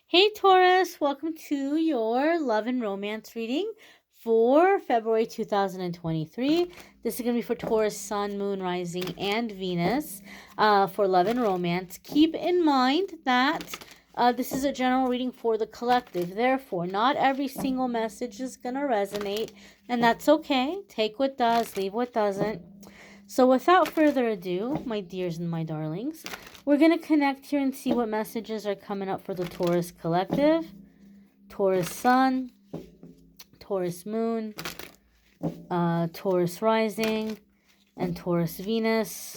Hey Taurus, welcome to your love and romance reading for February 2023. This is going to be for Taurus, Sun, Moon, Rising, and Venus for love and romance. Keep in mind that this is a general reading for the collective. Therefore, not every single message is going to resonate, and that's okay. Take what does, leave what doesn't. So without further ado, my dears and my darlings, we're going to connect here and see what messages are coming up for the Taurus collective, Taurus Sun, Taurus Moon, Taurus Rising, and Taurus Venus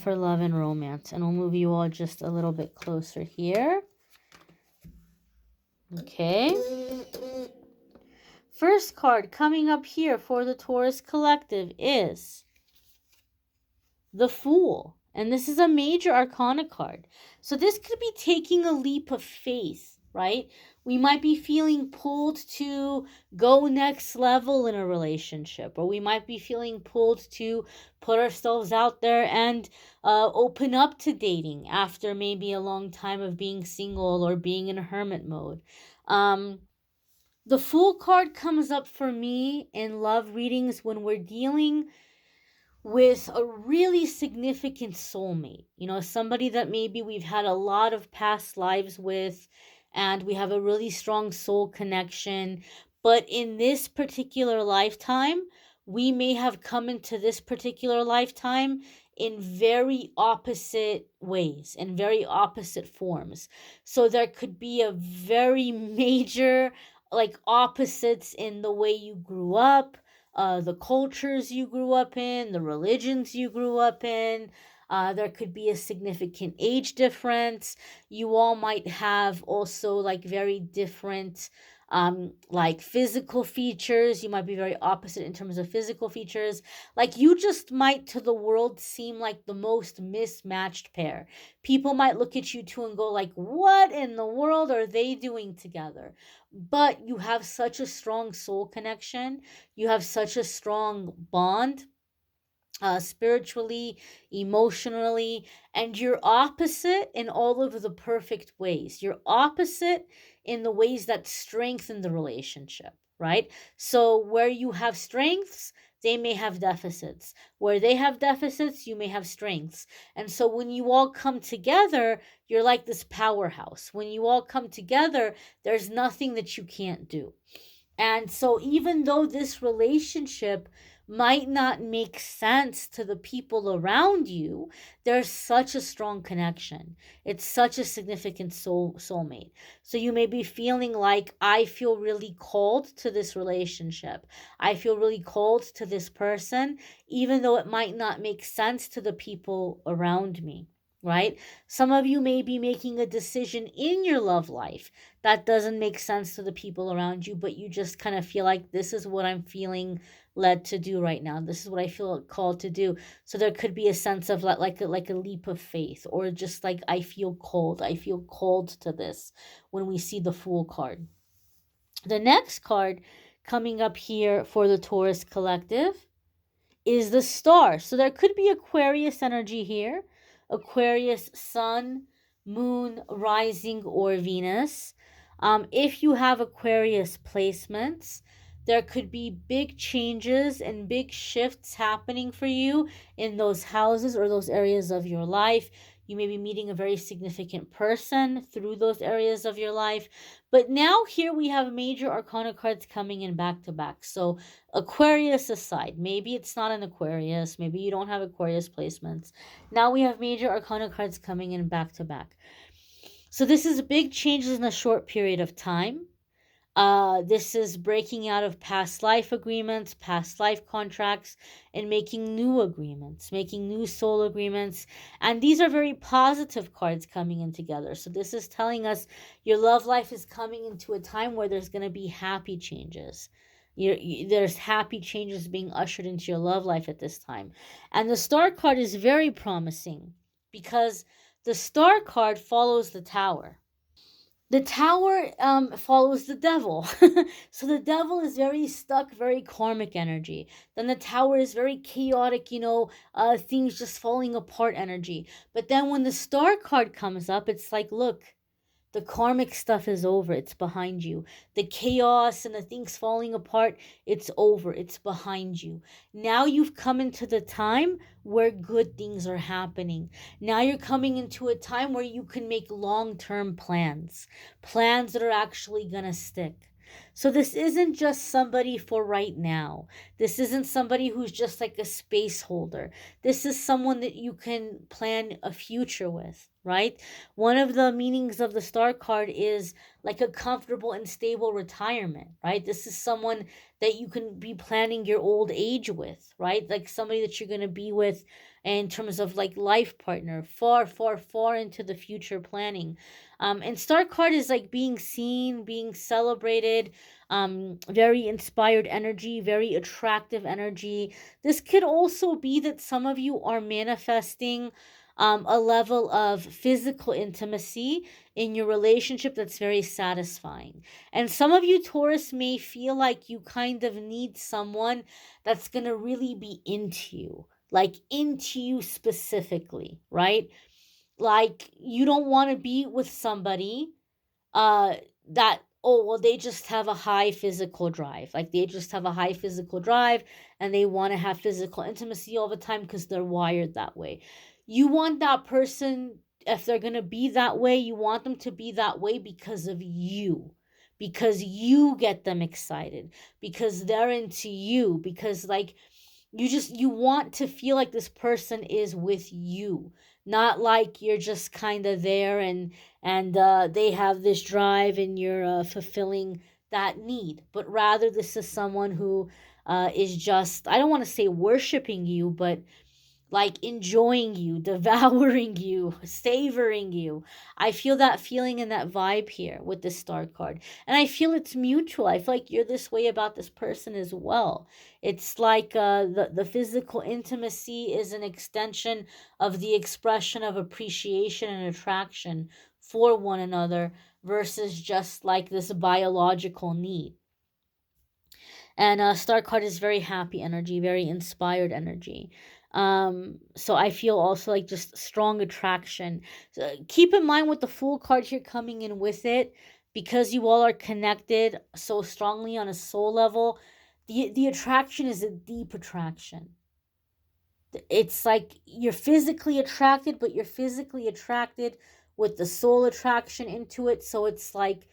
for love and romance. And we'll move you all just a little bit closer here. Okay. First card coming up here for the Taurus collective is the Fool. And this is a major arcana card. So this could be taking a leap of faith, right? We might be feeling pulled to go next level in a relationship, or we might be feeling pulled to put ourselves out there and open up to dating after maybe a long time of being single or being in a hermit mode. The Fool card comes up for me in love readings when we're dealing with a really significant soulmate, somebody that maybe we've had a lot of past lives with and we have a really strong soul connection. But in this particular lifetime, we may have come into this particular lifetime in very opposite ways, in very opposite forms. So there could be a very major, like, opposites in the way you grew up, the cultures you grew up in, the religions you grew up in. There could be a significant age difference. You all might have also like very different like physical features. You might be very opposite in terms of physical features. Like you just might to the world seem like the most mismatched pair. People might look at you two and go like, what in the world are they doing together? But you have such a strong soul connection. You have such a strong bond, spiritually, emotionally, and you're opposite in all of the perfect ways. You're opposite in the ways that strengthen the relationship, right? So where you have strengths, they may have deficits. Where they have deficits, you may have strengths. And so when you all come together, you're like this powerhouse. When you all come together, there's nothing that you can't do. And so, even though this relationship might not make sense to the people around you, there's such a strong connection. It's such a significant soulmate. So, you may be feeling like, I feel really called to this relationship. I feel really called to this person, even though it might not make sense to the people around me. Right? Some of you may be making a decision in your love life that doesn't make sense to the people around you, but you just kind of feel like this is what I'm feeling led to do right now. This is what I feel called to do. So there could be a sense of like a leap of faith, or just like I feel called. I feel called to this when we see the Fool card. The next card coming up here for the Taurus collective is the Star. So there could be Aquarius energy here. Aquarius, Sun, Moon, Rising, or Venus. If you have Aquarius placements, there could be big changes and big shifts happening for you in those houses or those areas of your life. You may be meeting a very significant person through those areas of your life. But now here we have major arcana cards coming in back to back. So Aquarius aside, maybe it's not an Aquarius, maybe you don't have Aquarius placements. Now we have major arcana cards coming in back to back. So this is big changes in a short period of time. This is breaking out of past life agreements, past life contracts, and making new agreements, making new soul agreements. And these are very positive cards coming in together. So this is telling us your love life is coming into a time where there's going to be happy changes. There's happy changes being ushered into your love life at this time. And the Star card is very promising because the Star card follows the Tower. The Tower follows the devil. So the devil is very stuck, very karmic energy. Then the Tower is very chaotic, things just falling apart energy. But then when the Star card comes up, it's like, look, The karmic stuff is over. It's behind you. The chaos and the things falling apart, it's over. It's behind you. Now you've come into the time where good things are happening. Now you're coming into a time where you can make long-term plans, plans that are actually going to stick. So this isn't just somebody for right now. This isn't somebody who's just like a space holder. This is someone that you can plan a future with, right? One of the meanings of the star card is like a comfortable and stable retirement, right? This is someone that you can be planning your old age with, right? Like somebody that you're going to be with in terms of like life partner, far, far, far into the future planning. And star card is like being seen, being celebrated, very inspired energy, very attractive energy. This could also be that some of you are manifesting a level of physical intimacy in your relationship that's very satisfying. And some of you, Taurus, may feel like you kind of need someone that's going to really be into you, like into you specifically, right? Like you don't want to be with somebody uh that, oh well, they just have a high physical drive, like they just have a high physical drive and they want to have physical intimacy all the time because they're wired that way. You want that person, if they're going to be that way, you want them to be that way because of you, because you get them excited, because they're into you, because like you want to feel like this person is with you, not like you're just kind of there and they have this drive and you're fulfilling that need, but rather this is someone who is just, I don't want to say worshiping you, but like enjoying you, devouring you, savoring you. I feel that feeling and that vibe here with this star card. And I feel it's mutual. I feel like you're this way about this person as well. It's like the physical intimacy is an extension of the expression of appreciation and attraction for one another versus just like this biological need. And star card is very happy energy, very inspired energy. So I feel also like just strong attraction. So keep in mind with the Fool card here coming in with it, because you all are connected so strongly on a soul level, the attraction is a deep attraction. It's like you're physically attracted, but you're physically attracted with the soul attraction into it, so it's like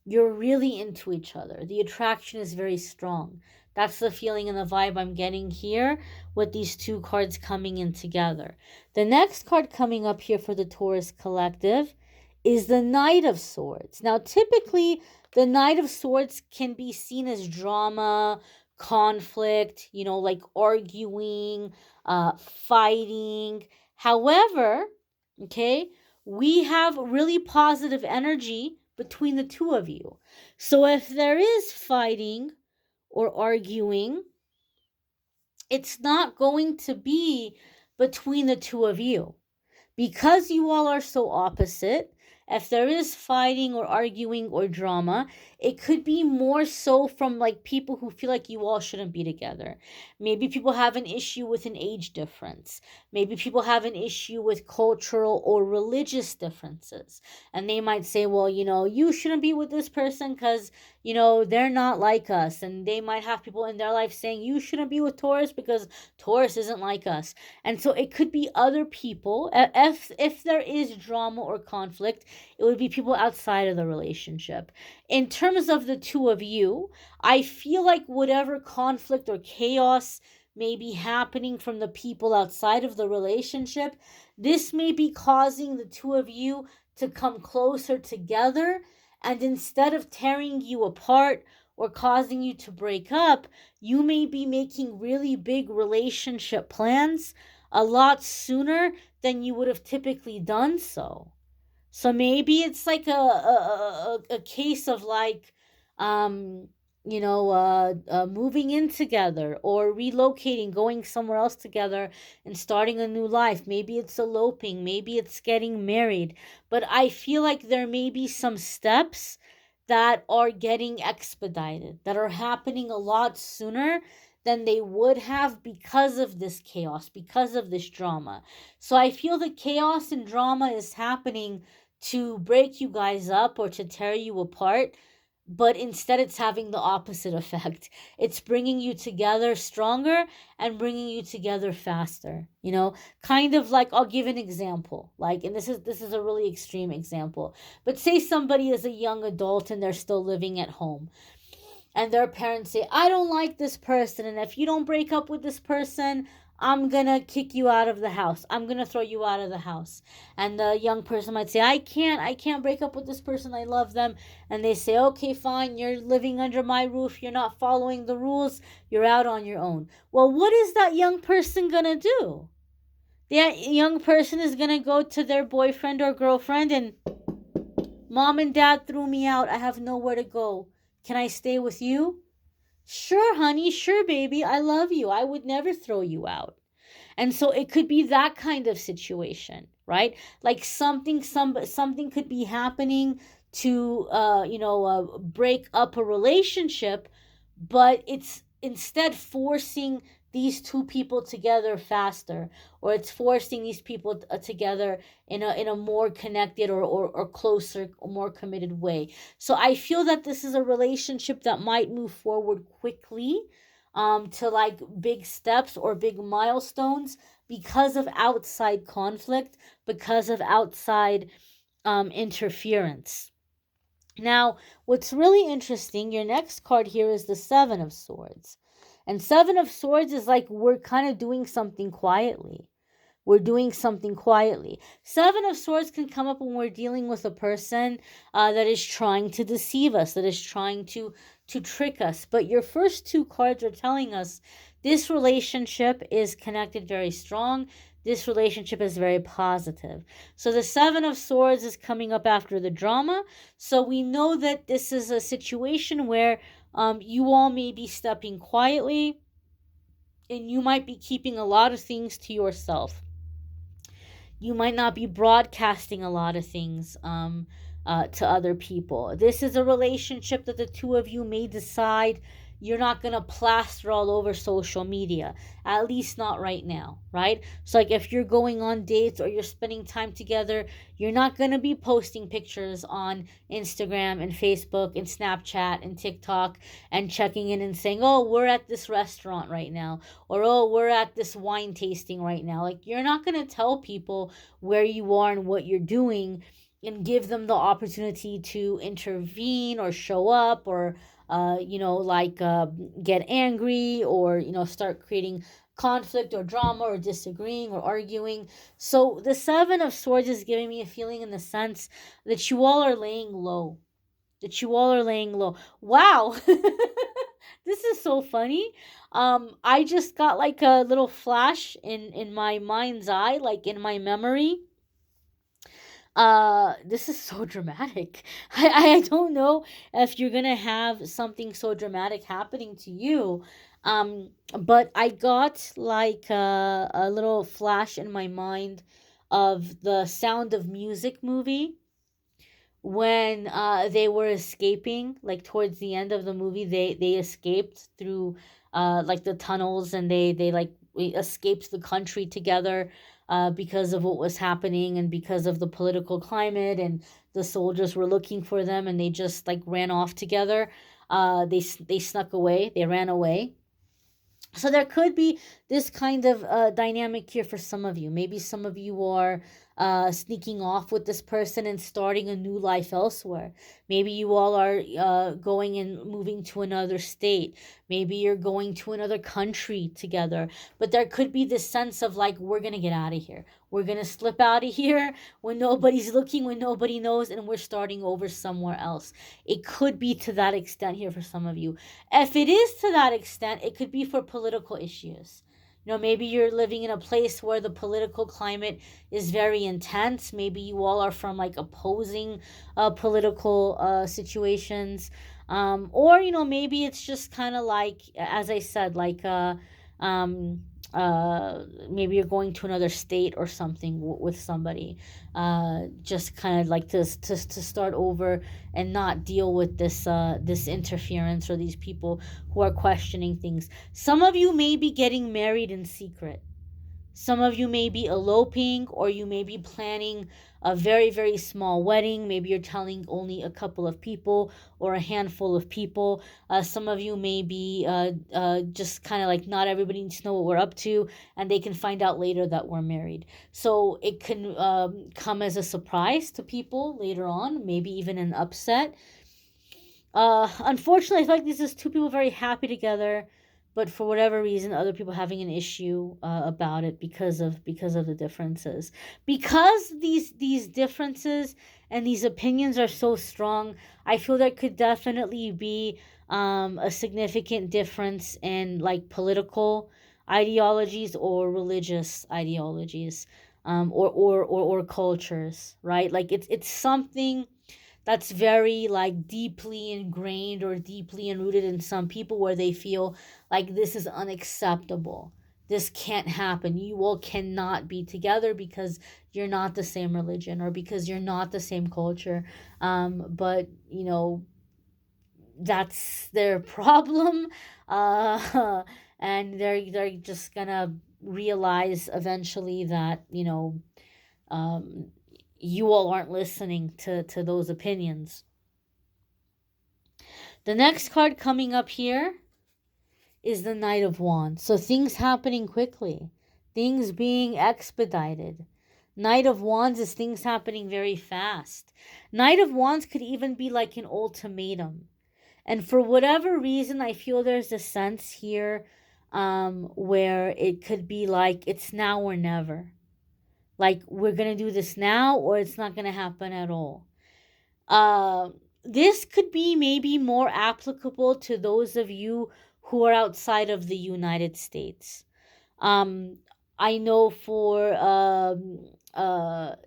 you're really into each other. The attraction is very strong. That's the feeling and the vibe I'm getting here with these two cards coming in together. The next card coming up here for the Taurus collective is the Knight of Swords. Now, typically, the Knight of Swords can be seen as drama, conflict, like arguing, fighting. However, okay, we have really positive energy between the two of you. So if there is fighting or arguing, it's not going to be between the two of you. Because you all are so opposite, if there is fighting or arguing or drama, it could be more so from like people who feel like you all shouldn't be together. Maybe people have an issue with an age difference. Maybe people have an issue with cultural or religious differences. And they might say, well, you shouldn't be with this person because, they're not like us. And they might have people in their life saying, you shouldn't be with Taurus because Taurus isn't like us. And so it could be other people. If there is drama or conflict, it would be people outside of the relationship. In terms of the two of you, I feel like whatever conflict or chaos may be happening from the people outside of the relationship, this may be causing the two of you to come closer together. And instead of tearing you apart or causing you to break up, you may be making really big relationship plans a lot sooner than you would have typically done so. So maybe it's like a case of like, moving in together or relocating, going somewhere else together and starting a new life. Maybe it's eloping, maybe it's getting married. But I feel like there may be some steps that are getting expedited, that are happening a lot sooner than they would have because of this chaos, because of this drama. So I feel the chaos and drama is happening to break you guys up or to tear you apart, but instead it's having the opposite effect. It's bringing you together stronger and bringing you together faster. Kind of like, I'll give an example. Like, and this is a really extreme example, but say somebody is a young adult and they're still living at home, and their parents say, I don't like this person, and if you don't break up with this person, I'm gonna kick you out of the house. I'm gonna throw you out of the house. And the young person might say, I can't break up with this person. I love them. And they say, okay, fine. You're living under my roof. You're not following the rules. You're out on your own. Well, what is that young person gonna do? That young person is gonna go to their boyfriend or girlfriend and, mom and dad threw me out. I have nowhere to go. Can I stay with you? Sure, honey. Sure, baby. I love you. I would never throw you out. And so it could be that kind of situation, right? Like something could be happening to break up a relationship, but it's instead forcing these two people together faster, or it's forcing these people together in a more connected or closer or more committed way. So I feel that this is a relationship that might move forward quickly, to like big steps or big milestones, because of outside conflict, because of outside interference. Now, what's really interesting, your next card here is the Seven of Swords. And Seven of Swords is like, we're kind of doing something quietly. We're doing something quietly. Seven of Swords can come up when we're dealing with a person that is trying to deceive us, that is trying to trick us. But your first two cards are telling us this relationship is connected very strong. This relationship is very positive. So the Seven of Swords is coming up after the drama. So we know that this is a situation where you all may be stepping quietly, and you might be keeping a lot of things to yourself. You might not be broadcasting a lot of things to other people. This is a relationship that the two of you may decide you're not going to plaster all over social media, at least not right now, right? So like, if you're going on dates or you're spending time together, you're not going to be posting pictures on Instagram and Facebook and Snapchat and TikTok and checking in and saying, oh, we're at this restaurant right now, or oh, we're at this wine tasting right now. Like, you're not going to tell people where you are and what you're doing and give them the opportunity to intervene or show up, or get angry, or start creating conflict or drama or disagreeing or arguing. So the Seven of Swords is giving me a feeling in the sense that you all are laying low. That you all are laying low. Wow. This is so funny. I just got like a little flash in my mind's eye, like in my memory. This is so dramatic. I don't know if you're gonna have something so dramatic happening to you. But I got like a little flash in my mind of the Sound of Music movie, when they were escaping, like towards the end of the movie, they escaped through like the tunnels, and they like escaped the country together, because of what was happening and because of the political climate, and the soldiers were looking for them, and they just like ran off together. They snuck away, they ran away. So there could be this kind of dynamic here for some of you. Maybe some of you are sneaking off with this person and starting a new life elsewhere. Maybe you all are going and moving to another state. Maybe you're going to another country together. But there could be this sense of like, we're going to get out of here. We're going to slip out of here when nobody's looking, when nobody knows, and we're starting over somewhere else. It could be to that extent here for some of you. If it is to that extent, it could be for political issues. Maybe you're living in a place where the political climate is very intense. Maybe you all are from like opposing political situations. Or, maybe it's just kind of like, as I said, like um, maybe you're going to another state or something with somebody, just kind of like to start over and not deal with this interference or these people who are questioning things. Some of you may be getting married in secret. Some of you may be eloping, or you may be planning a very, very small wedding. Maybe you're telling only a couple of people or a handful of people. Some of you may be just kind of like, not everybody needs to know what we're up to, and they can find out later that we're married. So it can come as a surprise to people later on, maybe even an upset. Unfortunately, I feel like this is two people very happy together, but for whatever reason, other people having an issue about it because of the differences. Because these differences and these opinions are so strong, I feel there could definitely be a significant difference in like political ideologies or religious ideologies, or cultures, right? Like it's something that's very like deeply ingrained or deeply enrooted in some people, where they feel like this is unacceptable, this can't happen, you all cannot be together because you're not the same religion or because you're not the same culture. But that's their problem. And they're just gonna realize eventually that um, you all aren't listening to those opinions. The next card coming up here is the Knight of Wands. So things happening quickly, things being expedited. Knight of Wands is things happening very fast. Knight of Wands could even be like an ultimatum. And for whatever reason, I feel there's a sense here where it could be like it's now or never. Like we're going to do this now or it's not going to happen at all. Uh, this could be maybe more applicable to those of you who are outside of the United States. Um, I know for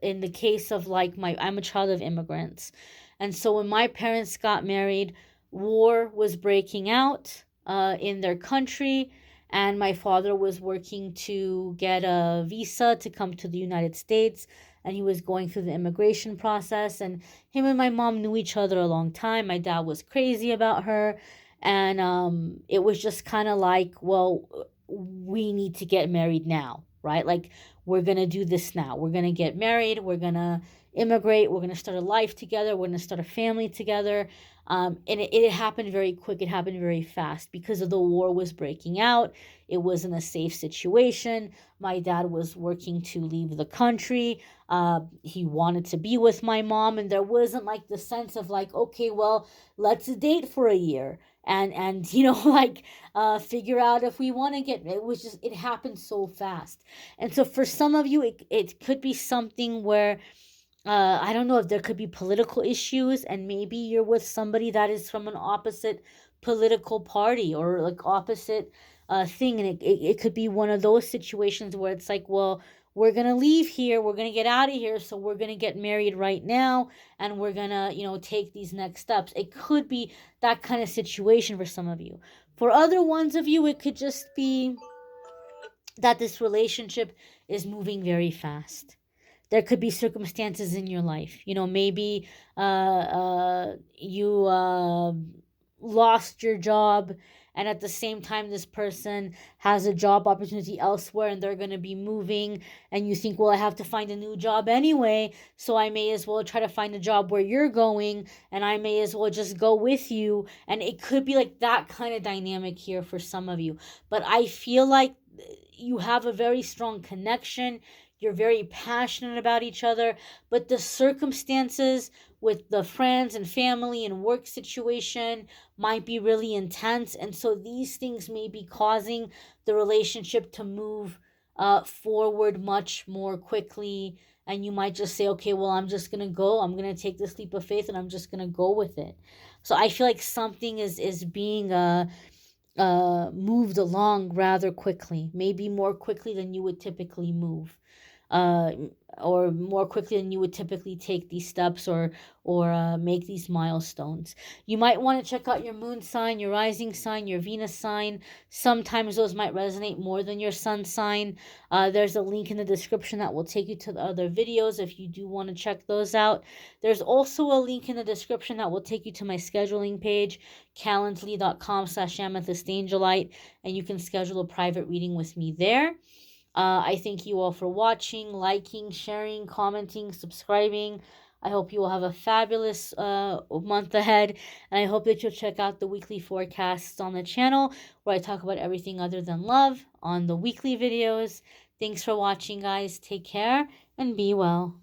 in the case of like I'm a child of immigrants, and so when my parents got married, war was breaking out in their country, and my father was working to get a visa to come to the United States, and he was going through the immigration process, and him and my mom knew each other a long time. My dad was crazy about her, and it was just kind of like, well, we need to get married now, right? Like, we're going to do this now. We're going to get married. We're going to immigrate. We're going to start a life together. We're going to start a family together. And it happened very quick. It happened very fast because of the war was breaking out. It wasn't a safe situation. My dad was working to leave the country. He wanted to be with my mom. And there wasn't like the sense of like, okay, well, let's date for a year and like figure out if we want to get. It was just, it happened so fast. And so for some of you, it could be something where I don't know, if there could be political issues, and maybe you're with somebody that is from an opposite political party or like opposite thing, and it could be one of those situations where it's like, well, we're gonna leave here, we're gonna get out of here, so we're gonna get married right now, and we're gonna take these next steps. It could be that kind of situation for some of you. For other ones of you, it could just be that this relationship is moving very fast. There could be circumstances in your life, maybe you lost your job, and at the same time this person has a job opportunity elsewhere, and they're going to be moving, and you think, well, I have to find a new job anyway, so I may as well try to find a job where you're going, and I may as well just go with you. And it could be like that kind of dynamic here for some of you. But I feel like you have a very strong connection. You're very passionate about each other, but the circumstances with the friends and family and work situation might be really intense. And so these things may be causing the relationship to move forward much more quickly. And you might just say, okay, well, I'm just going to go. I'm going to take this leap of faith and I'm just going to go with it. So I feel like something is being moved along rather quickly, maybe more quickly than you would typically move. uh, or more quickly than you would typically take these steps or make these milestones. You might want to check out your moon sign, your rising sign, your Venus sign. Sometimes those might resonate more than your sun sign. There's a link in the description that will take you to the other videos if you do want to check those out. There's also a link in the description that will take you to my scheduling page, calendly.com/amethystangelite, and you can schedule a private reading with me there. I thank you all for watching, liking, sharing, commenting, subscribing. I hope you will have a fabulous month ahead, and I hope that you'll check out the weekly forecasts on the channel where I talk about everything other than love on the weekly videos. Thanks for watching, guys. Take care and be well.